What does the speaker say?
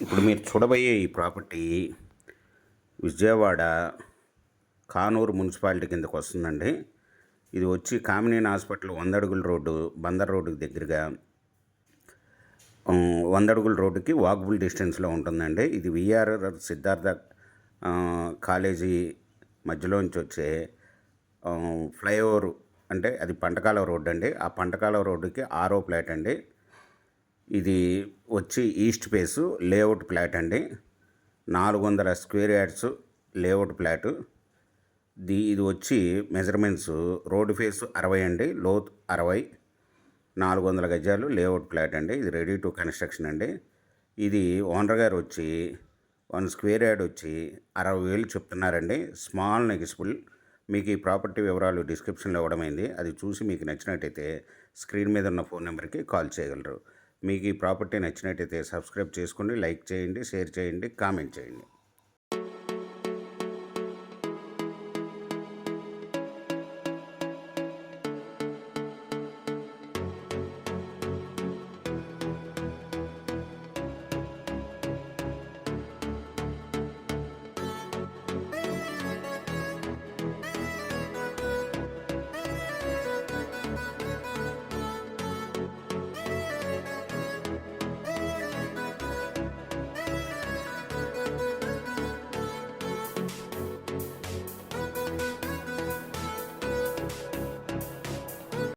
ఇప్పుడు మీరు చూడబోయే ఈ ప్రాపర్టీ విజయవాడ కానూరు మున్సిపాలిటీ కిందకు వస్తుందండి. ఇది వచ్చి కామినేని హాస్పిటల్ 100 అడుగుల రోడ్డు, బందర్ రోడ్డుకి దగ్గరగా 100 అడుగుల రోడ్డుకి వాకబుల్ డిస్టెన్స్లో ఉంటుందండి. ఇది విఆర్ సిద్ధార్థ కాలేజీ మధ్యలోంచి వచ్చే ఫ్లైఓవర్, అంటే అది పంటకాలవ రోడ్డు అండి. ఆ పంటకాలవ రోడ్డుకి 6వ ఫ్లాట్ అండి. ఇది వచ్చి ఈస్ట్ ఫేసు లేఅవుట్ ఫ్లాట్ అండి. 400 స్క్వేర్ యార్డ్స్ లేఅవుట్ ఫ్లాటు. ఇది వచ్చి మెజర్మెంట్స్ రోడ్డు ఫేసు 60 అండి, లోత్ 60, 400 గజాలు లేఅవుట్ ఫ్లాట్ అండి. ఇది రెడీ టు కన్స్ట్రక్షన్ అండి. ఇది ఓనర్ గారు వచ్చి 1 స్క్వేర్ యార్డ్ వచ్చి 60,000 చెప్తున్నారండి. స్మాల్ నెగిసిబుల్. మీకు ఈ ప్రాపర్టీ వివరాలు డిస్క్రిప్షన్లో ఇవ్వడమైంది. అది చూసి మీకు నచ్చినట్టయితే స్క్రీన్ మీద ఉన్న ఫోన్ నెంబర్కి కాల్ చేయగలరు. మీకు ఈ ప్రాపర్టీ నచ్చినట్టయితే సబ్స్క్రైబ్ చేసుకోండి, లైక్ చేయండి, షేర్ చేయండి, కామెంట్ చేయండి.